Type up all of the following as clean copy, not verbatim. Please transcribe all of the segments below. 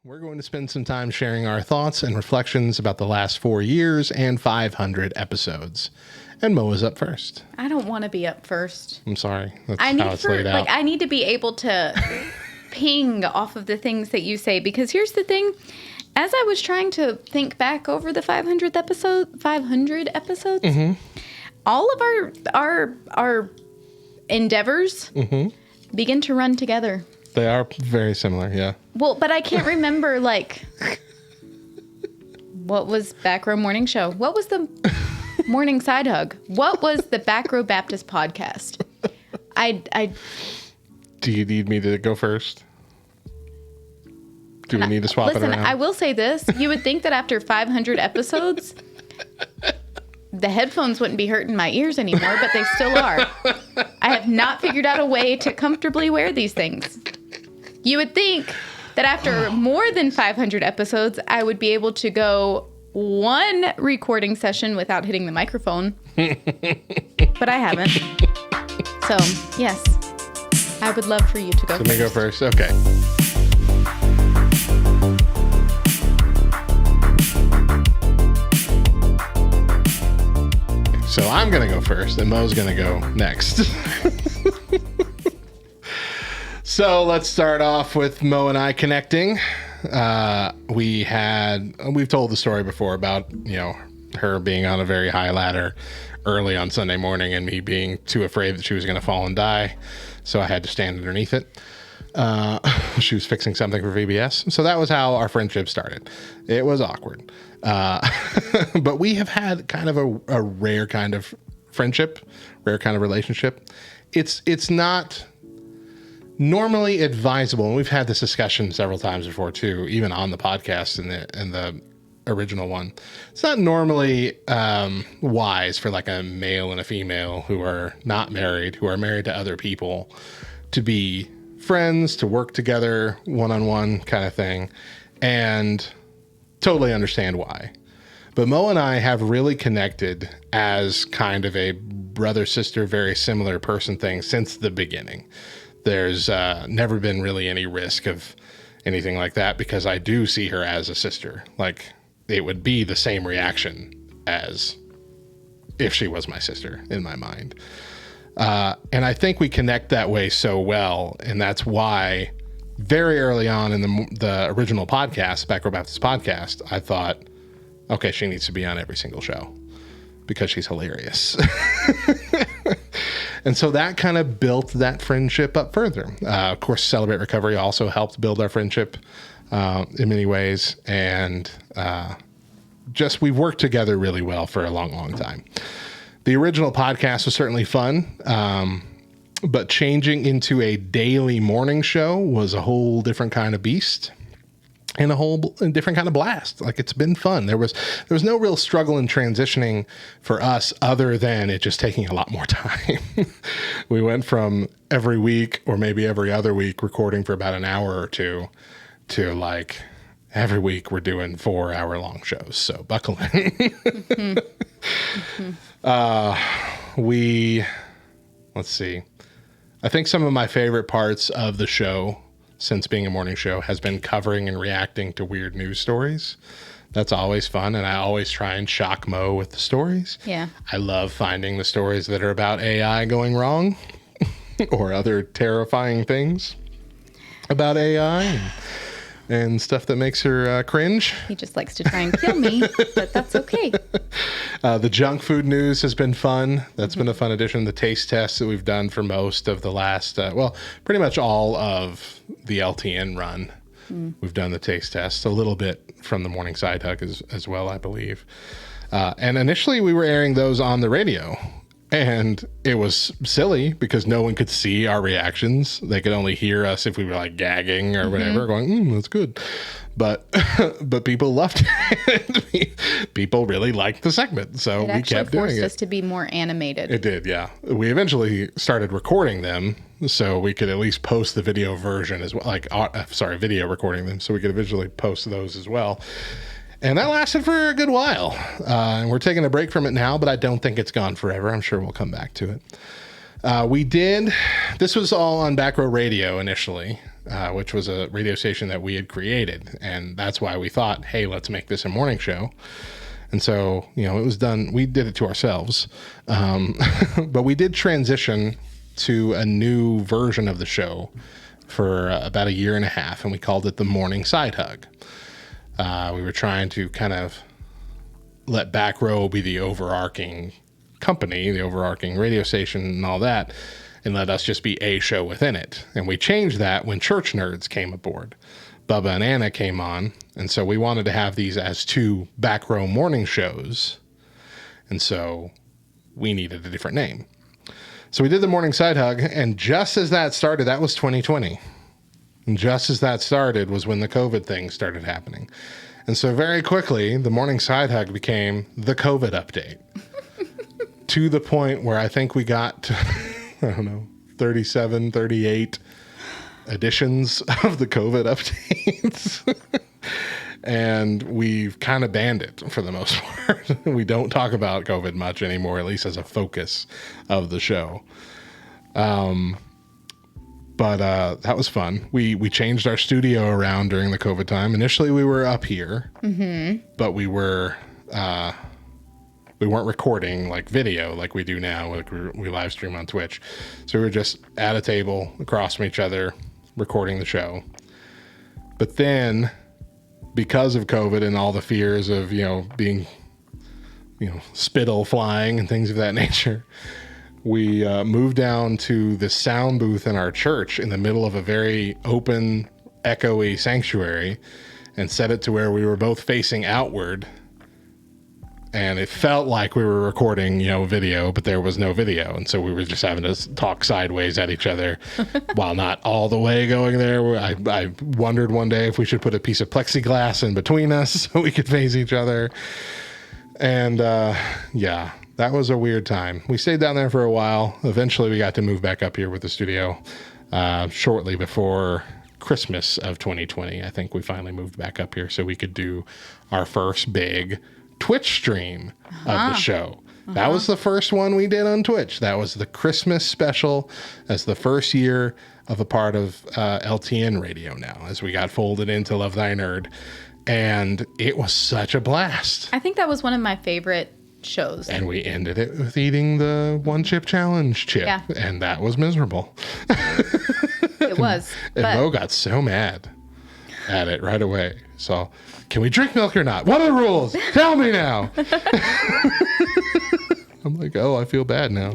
We're going to spend some time sharing our thoughts and reflections about the last 4 years and 500 episodes. And Mo is up first. I don't want to be up first. I'm sorry. That's how it's laid out. I need to be able to ping off of the things that you say, because here's the thing. As I was trying to think back over the 500 episodes, mm-hmm. all of our endeavors begin to run together. They are very similar, yeah. Well, but I can't remember, what was Back Row Morning Show? What was the Morning Side Hug? What was the Back Row Baptist Podcast? Do you need me to go first? Do we need to swap it around? I will say this. You would think that after 500 episodes, the headphones wouldn't be hurting my ears anymore, but they still are. I have not figured out a way to comfortably wear these things. You would think that after more than 500 episodes, I would be able to go one recording session without hitting the microphone. But I haven't. So, yes, I would love for you to go first. Let me go first. Okay. So I'm going to go first, and Mo's going to go next. So let's start off with Mo and I connecting. We've told the story before about, her being on a very high ladder early on Sunday morning and me being too afraid that she was going to fall and die. So I had to stand underneath it. She was fixing something for VBS. So that was how our friendship started. It was awkward. But we have had kind of a rare kind of friendship, rare kind of relationship. It's not normally advisable, and we've had this discussion several times before too, even on the podcast in the original one. It's not normally wise for like a male and a female who are not married, who are married to other people, to be friends, to work together one-on-one kind of thing, and totally understand why. But Mo and I have really connected as kind of a brother-sister, very similar person thing since the beginning. There's never been really any risk of anything like that because I do see her as a sister. Like, it would be the same reaction as if she was my sister in my mind. And I think we connect that way so well, and that's why very early on in the original podcast, Back Row Baptist Podcast, I thought, okay, she needs to be on every single show because she's hilarious. And so that kind of built that friendship up further. Of course, Celebrate Recovery also helped build our friendship in many ways. And we've worked together really well for a long, long time. The original podcast was certainly fun. But changing into a daily morning show was a whole different kind of beast and a different kind of blast. Like, it's been fun. There was no real struggle in transitioning for us other than it just taking a lot more time. We went from every week or maybe every other week recording for about an hour or two to like every week we're doing 4-hour long shows. So buckle in. Let's see. I think some of my favorite parts of the show since being a morning show has been covering and reacting to weird news stories. That's always fun, and I always try and shock Mo with the stories. Yeah. I love finding the stories that are about AI going wrong or other terrifying things about AI and stuff that makes her cringe. He just likes to try and kill me, but that's okay. The junk food news has been fun. That's been a fun addition. The taste tests that we've done for most of the last, pretty much all of the LTN run. We've done the taste tests, a little bit from the Morning Side Hug as well, I believe. And initially we were airing those on the radio. And it was silly because no one could see our reactions. They could only hear us if we were like gagging or whatever, going, that's good. But people loved it. People really liked the segment. So we kept doing it. It forced us to be more animated. It did, yeah. We eventually started recording them so we could at least post the video version as well. Video recording them so we could eventually post those as well. And that lasted for a good while. And we're taking a break from it now, but I don't think it's gone forever. I'm sure we'll come back to it. This was all on Back Row Radio initially. which was a radio station that we had created. And that's why we thought, hey, let's make this a morning show. And so, it was done. We did it to ourselves. But we did transition to a new version of the show for about a year and a half, and we called it the Morning Side Hug. We were trying to kind of let Back Row be the overarching company, the overarching radio station and all that, and let us just be a show within it. And we changed that when Church Nerds came aboard. Bubba and Anna came on, and so we wanted to have these as 2 Back Row morning shows, and so we needed a different name. So we did the Morning Side Hug, and just as that started, that was 2020. And just as that started was when the COVID thing started happening. And so very quickly, the Morning Side Hug became the COVID update. To the point where I think we got to, 37, 38 editions of the COVID updates. And we've kind of banned it for the most part. We don't talk about COVID much anymore, at least as a focus of the show. But that was fun. We changed our studio around during the COVID time. Initially, we were up here, but we weren't recording like video like we do now. Like we live stream on Twitch. So we were just at a table across from each other recording the show. But then, because of COVID and all the fears of, being, spittle flying and things of that nature, we moved down to the sound booth in our church in the middle of a very open, echoey sanctuary and set it to where we were both facing outward. And it felt like we were recording, video, but there was no video. And so we were just having to talk sideways at each other while not all the way going there. I wondered one day if we should put a piece of plexiglass in between us so we could face each other. And that was a weird time. We stayed down there for a while. Eventually we got to move back up here with the studio shortly before Christmas of 2020. I think we finally moved back up here so we could do our first big Twitch stream of the show. That was the first one we did on Twitch. That was the Christmas special as the first year of a part of LTN radio now, as we got folded into Love Thy Nerd. And it was such a blast. I think that was one of my favorite shows. And we ended it with eating the one chip challenge chip. Yeah. And that was miserable. It was. And Mo got so mad at it right away. So, can we drink milk or not? What are the rules? Tell me now. I'm like, I feel bad now.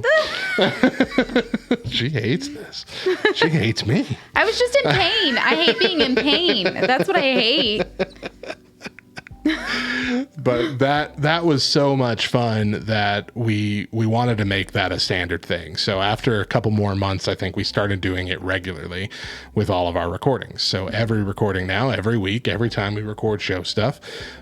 She hates this. She hates me. I was just in pain. I hate being in pain. That's what I hate. But that was so much fun that we wanted to make that a standard thing. So after a couple more months, I think we started doing it regularly with all of our recordings. So every recording now, every week, every time we record show stuff,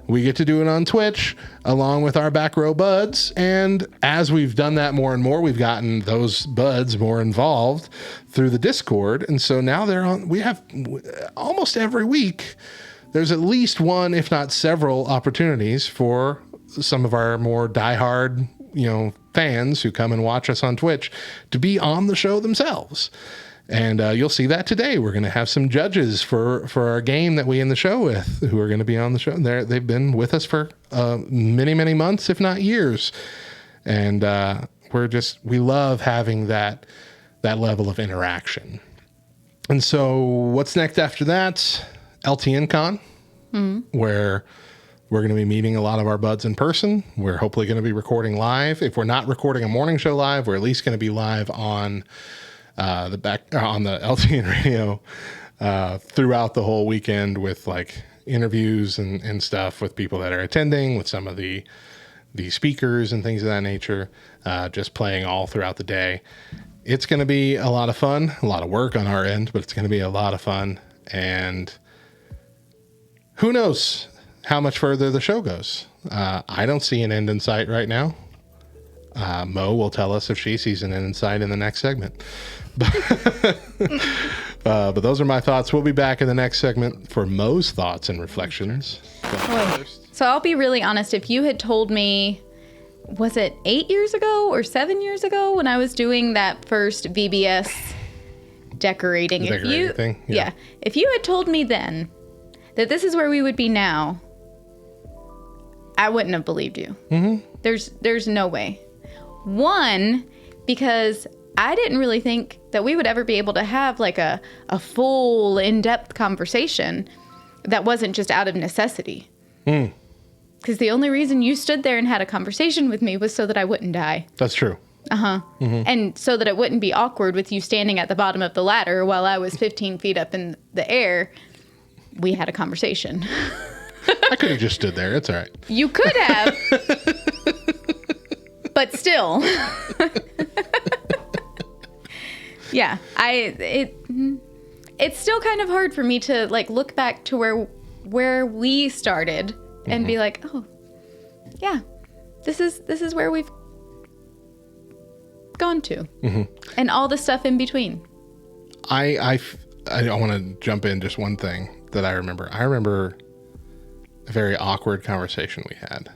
we get to do it on Twitch along with our Back Row buds. And as we've done that more and more, we've gotten those buds more involved through the Discord. And so now we have almost every week, there's at least one, if not several, opportunities for some of our more diehard, fans who come and watch us on Twitch to be on the show themselves. And you'll see that today. We're going to have some judges for our game that we end the show with who are going to be on the show. They've been with us for many, many months, if not years. And we love having that level of interaction. And so what's next after that? LTN Con, where we're going to be meeting a lot of our buds in person. We're hopefully going to be recording live. If we're not recording a morning show live, we're at least going to be live on on the LTN radio throughout the whole weekend with like interviews and stuff with people that are attending, with some of the speakers and things of that nature, just playing all throughout the day. It's going to be a lot of fun, a lot of work on our end, but it's going to be a lot of fun. And who knows how much further the show goes. I don't see an end in sight right now. Mo will tell us if she sees an end in sight in the next segment. But those are my thoughts. We'll be back in the next segment for Mo's thoughts and reflections. So I'll be really honest. If you had told me, was it 8 years ago or 7 years ago when I was doing that first VBS decorating. The decorating thing? Yeah. Yeah. If you had told me then that this is where we would be now, I wouldn't have believed you. Mm-hmm. There's no way. One, because I didn't really think that we would ever be able to have like a full in-depth conversation that wasn't just out of necessity. Because the only reason you stood there and had a conversation with me was so that I wouldn't die. That's true. And so that it wouldn't be awkward with you standing at the bottom of the ladder while I was 15 feet up in the air. We had a conversation. I could have just stood there. It's all right. You could have. But still. Yeah. It's still kind of hard for me to like look back to where we started and be like, oh, yeah, this is where we've gone to, and all the stuff in between. I want to jump in just one thing that I remember. I remember a very awkward conversation we had,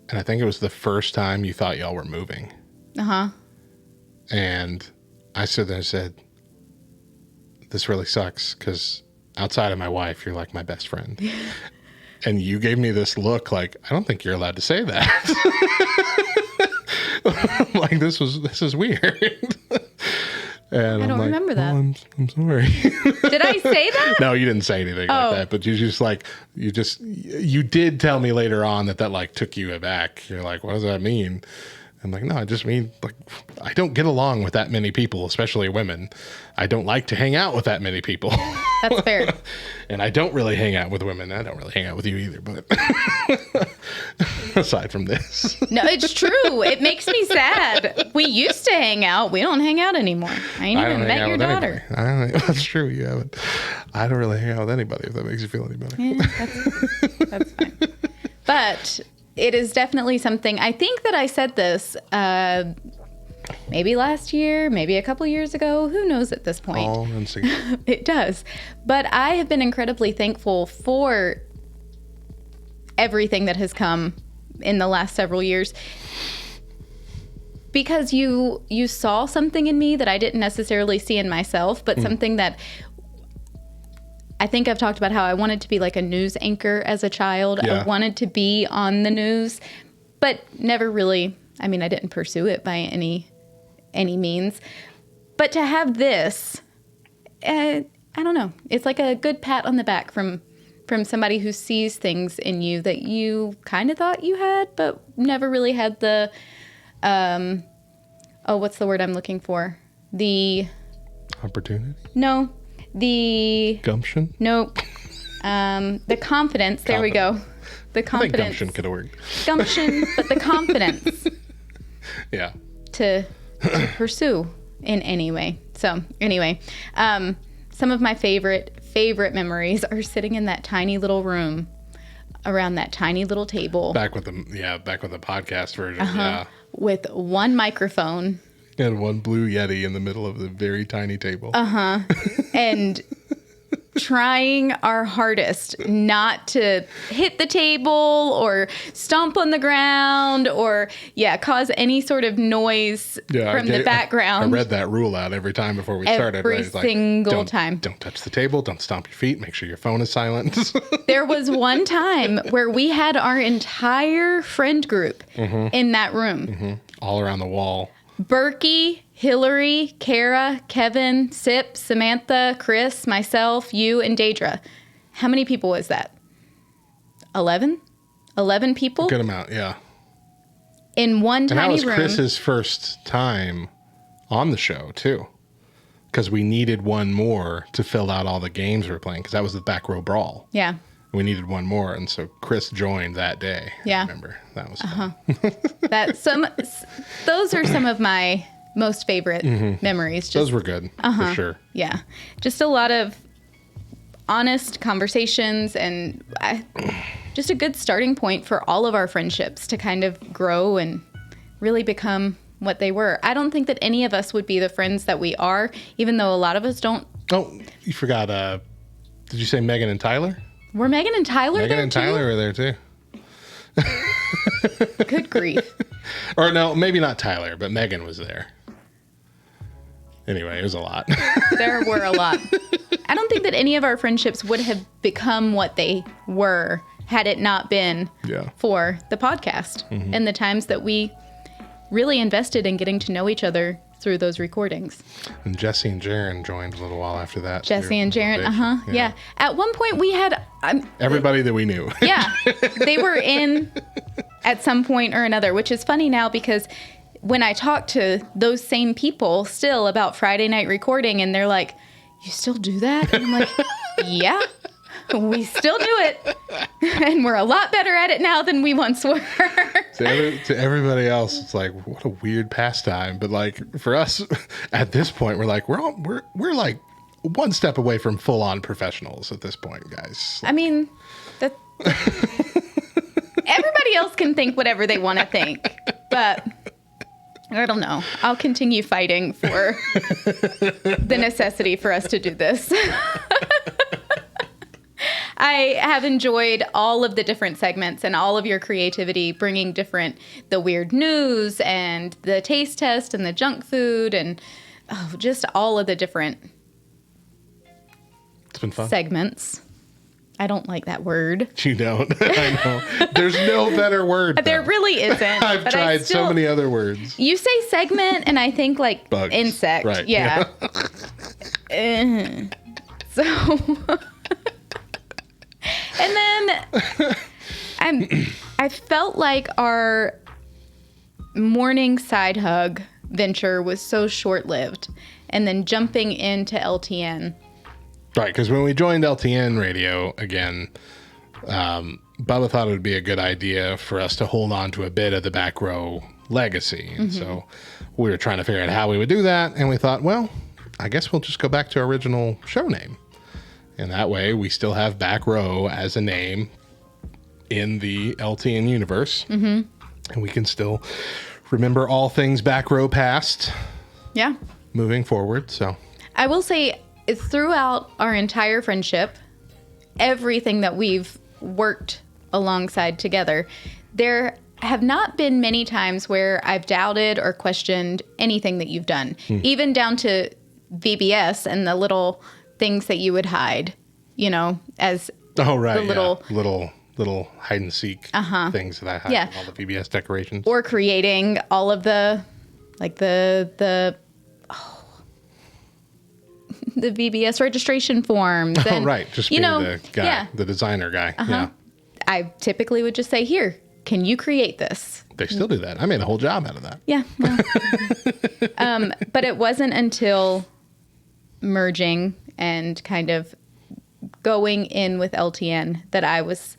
and I think it was the first time you thought y'all were moving. And I stood there and said, "This really sucks because outside of my wife, you're like my best friend." And you gave me this look like, I don't think you're allowed to say that. Like, this is weird. And I don't remember that. "Oh, I'm sorry." Did I say that? No, you didn't say anything like that, but you did tell me later on that like took you aback. You're like, what does that mean? I'm like, no, I just mean like, I don't get along with that many people, especially women. I don't like to hang out with that many people. That's fair. And I don't really hang out with women. I don't really hang out with you either, but aside from this. No, it's true. It makes me sad. We used to hang out. We don't hang out anymore. I ain't even met your daughter. That's true. You haven't. I don't really hang out with anybody, if that makes you feel any better. Yeah, that's fine. But it is definitely something. I think that I said this maybe last year, maybe a couple years ago. Who knows at this point? All insignificant. It does. But I have been incredibly thankful for everything that has come in the last several years, because you saw something in me that I didn't necessarily see in myself, but something that I think I've talked about how I wanted to be like a news anchor as a child. Yeah. I wanted to be on the news, but never really, I mean, I didn't pursue it by any means. But to have this, I don't know. It's like a good pat on the back from somebody who sees things in you that you kind of thought you had, but never really had the, what's the word I'm looking for? The Opportunity? No. The Gumption? Nope. The confidence. There we go. The I think confidence. gumption could have worked. Gumption, but the confidence Yeah. to pursue in any way. So anyway, some of my favorite memories are sitting in that tiny little room around that tiny little table. Back with the podcast version. Yeah. With one microphone. And one blue Yeti in the middle of the very tiny table. And trying our hardest not to hit the table or stomp on the ground or, cause any sort of noise from the background. I read that rule out every time before we started. Every single time. Don't touch the table. Don't stomp your feet. Make sure your phone is silent. There was one time where we had our entire friend group in that room. All around the wall. Berkey, Hillary, Kara, Kevin, Sip, Samantha, Chris, myself, you, and Daedra. How many people was that? 11? 11 people? Good amount, yeah. In one tiny room. And that was Chris's first time on the show, too. Because we needed one more to fill out all the games we were playing. Because that was the Back Row Brawl. Yeah. We needed one more. And so Chris joined that day. Yeah. I remember. That was fun. Those are some of my most favorite memories. Those were good, for sure. Yeah. Just a lot of honest conversations and just a good starting point for all of our friendships to kind of grow and really become what they were. I don't think that any of us would be the friends that we are, even though a lot of us don't. Oh, you forgot. Did you say Megan and Tyler? Were Megan and Tyler Megan there and too? Tyler were there too. Good grief. Or no, maybe not Tyler, but Megan was there. Anyway, it was a lot. There were a lot. I don't think that any of our friendships would have become what they were had it not been for the podcast and the times that we really invested in getting to know each other through those recordings. And Jesse and Jaron joined a little while after that. Jesse and Jaron, yeah. At one point we had... everybody that we knew. Yeah. They were in at some point or another, which is funny now because when I talk to those same people still about Friday night recording and they're like, you still do that? And I'm like, yeah, we still do it. And we're a lot better at it now than we once were. To everybody else, it's like, what a weird pastime. But like for us at this point, we're like, we're like one step away from full on professionals at this point, guys. I mean, everybody else can think whatever they want to think, but I don't know. I'll continue fighting for the necessity for us to do this. I have enjoyed all of the different segments and all of your creativity, bringing the weird news and the taste test and the junk food and just all of the different It's been fun. segments. I don't like that word. You don't. I know. There's no better word. There really isn't. I've tried so many other words. You say segment, and I think like bugs. Insect. Right. Yeah. So, and then I felt like our morning side hug venture was so short-lived, and then jumping into LTN. Right, because when we joined LTN Radio again, Bubba thought it would be a good idea for us to hold on to a bit of the Back Row legacy. And so we were trying to figure out how we would do that. And we thought, well, I guess we'll just go back to our original show name. And that way we still have Back Row as a name in the LTN universe. And we can still remember all things Back Row past. Yeah. Moving forward. So I will say, throughout our entire friendship, everything that we've worked alongside together, there have not been many times where I've doubted or questioned anything that you've done, even down to VBS and the little things that you would hide, as the little hide and seek things that I hide with all the VBS decorations. Or creating all of the VBS registration forms. And, right. Just being the guy, the designer guy. Yeah. I typically would just say, here, can you create this? They still do that. I made a whole job out of that. Yeah. Well, but it wasn't until merging and kind of going in with LTN that I was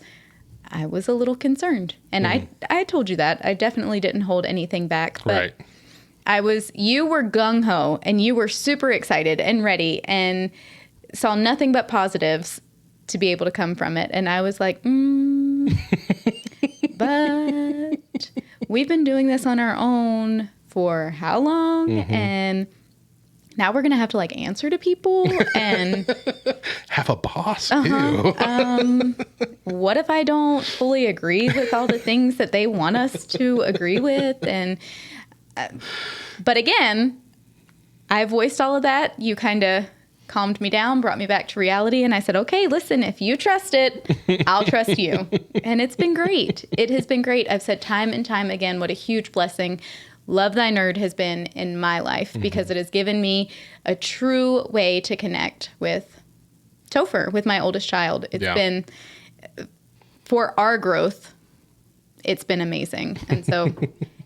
a little concerned. And I told you that. I definitely didn't hold anything back. But right. You were gung-ho and you were super excited and ready and saw nothing but positives to be able to come from it. And I was like, but we've been doing this on our own for how long? And now we're going to have to answer to people and have a boss. Ew. What if I don't fully agree with all the things that they want us to agree with? And but again, I voiced all of that. You kind of calmed me down, brought me back to reality. And I said, okay, listen, if you trust it, I'll trust you. And it's been great. It has been great. I've said time and time again, what a huge blessing Love Thy Nerd has been in my life because it has given me a true way to connect with Topher, with my oldest child. It's been, for our growth, it's been amazing. And so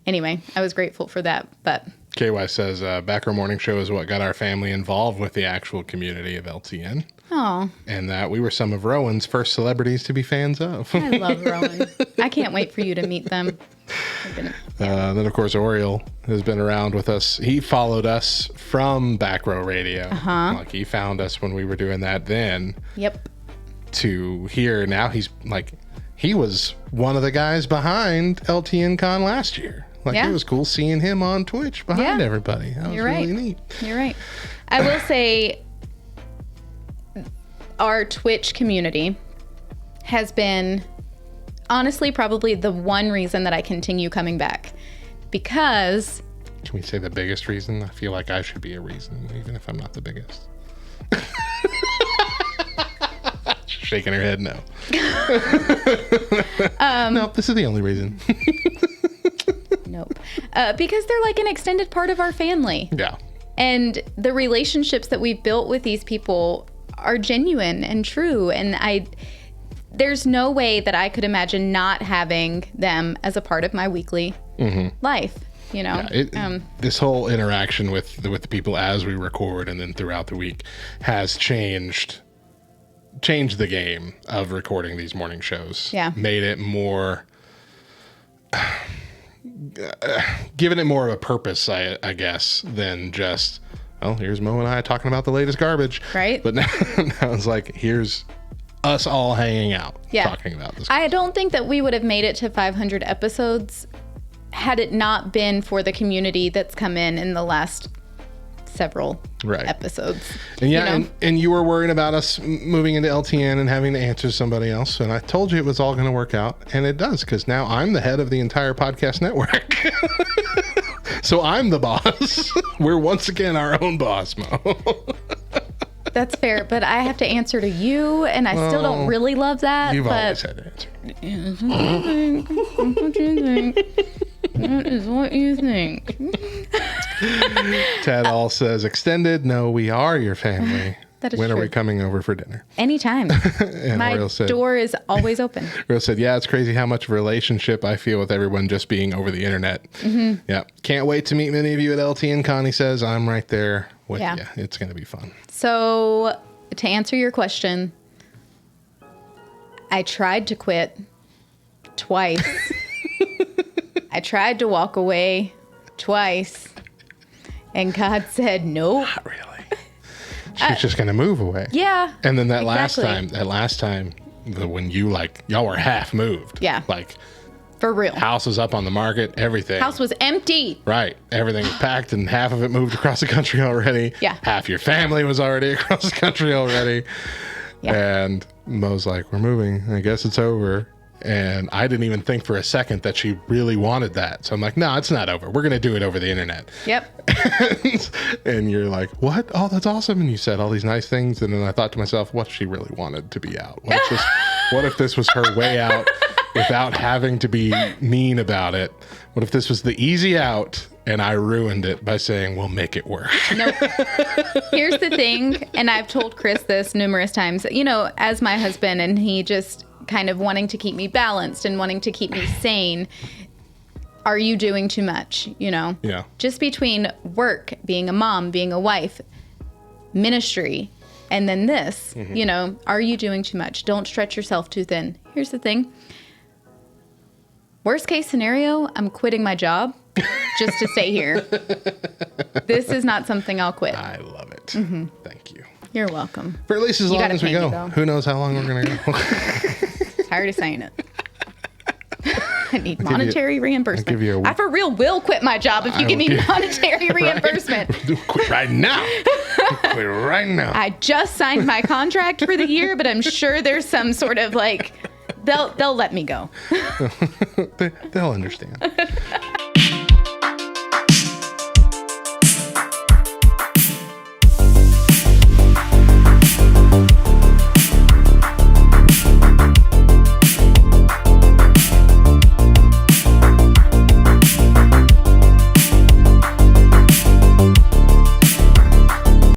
anyway, I was grateful for that. But KY says, Backer Morning Show is what got our family involved with the actual community of LTN. Oh. And that we were some of Rowan's first celebrities to be fans of. I love Rowan. I can't wait for you to meet them. Then, of course, Oriole has been around with us. He followed us from Back Row Radio. Like, he found us when we were doing that then. Yep. To here. Now he's he was one of the guys behind LTN Con last year. It was cool seeing him on Twitch behind everybody. That was really neat. You're right. I will say our Twitch community has been honestly probably the one reason that I continue coming back, because Can we say the biggest reason? I feel like I should be a reason, even if I'm not the biggest. Shaking her head, no. Nope, this is the only reason. Nope. Because they're like an extended part of our family. Yeah. And the relationships that we've built with these people are genuine and true. And there's no way that I could imagine not having them as a part of my weekly life. You know, this whole interaction with the people as we record and then throughout the week has changed the game of recording these morning shows. Yeah. Made it more, given it more of a purpose, I guess, than just, oh, here's Mo and I talking about the latest garbage. Right. But now it's like, here's us all hanging out talking about this. I don't think that we would have made it to 500 episodes had it not been for the community that's come in the last several episodes. And and you were worried about us moving into LTN and having to answer somebody else. And I told you it was all going to work out. And it does, because now I'm the head of the entire podcast network. So I'm the boss. We're once again our own boss, Mo. That's fair, but I have to answer to you, and I still don't really love that. You've always had to answer. That is what you think. Ted all says, extended, no, we are your family. That is when true. are we coming over for dinner? Anytime. And My Oriel said, door is always open. Oriel said, yeah, it's crazy how much relationship I feel with everyone just being over the internet. Mm-hmm. Yeah. Can't wait to meet many of you at LTN. Connie says, I'm right there with you. It's going to be fun. So, to answer your question, I tried to quit twice. I tried to walk away twice. And God said, nope. Not really. She's just going to move away. Yeah. And then that exactly. last time when you y'all were half moved. Yeah. Like for real. House was up on the market, everything. House was empty. Right. Everything was packed and half of it moved across the country already. Yeah. Half your family was already across the country already. Yeah. And Mo's like, we're moving. I guess it's over. And I didn't even think for a second that she really wanted that. So I'm like, no, it's not over. We're going to do it over the internet. Yep. And you're like, what? Oh, that's awesome. And you said all these nice things. And then I thought to myself, what if she really wanted to be out? What if this was her way out without having to be mean about it? What if this was the easy out and I ruined it by saying, we'll make it work? Nope. Here's the thing, and I've told Chris this numerous times, you know, as my husband, and he just kind of wanting to keep me balanced and wanting to keep me sane. Are you doing too much? You know? Yeah. Just between work, being a mom, being a wife, ministry, and then this, you know, are you doing too much? Don't stretch yourself too thin. Here's the thing. Worst case scenario, I'm quitting my job just to stay here. This is not something I'll quit. I love it. Thank you. You're welcome. For at least as long as we go. though. Who knows how long we're going to go. Tired of saying it. I need monetary reimbursement. give you a- I for real will quit my job if you give me monetary reimbursement. Quit right now. Quit right now. I just signed my contract for the year, but I'm sure there's some sort of like they'll let me go. They'll understand.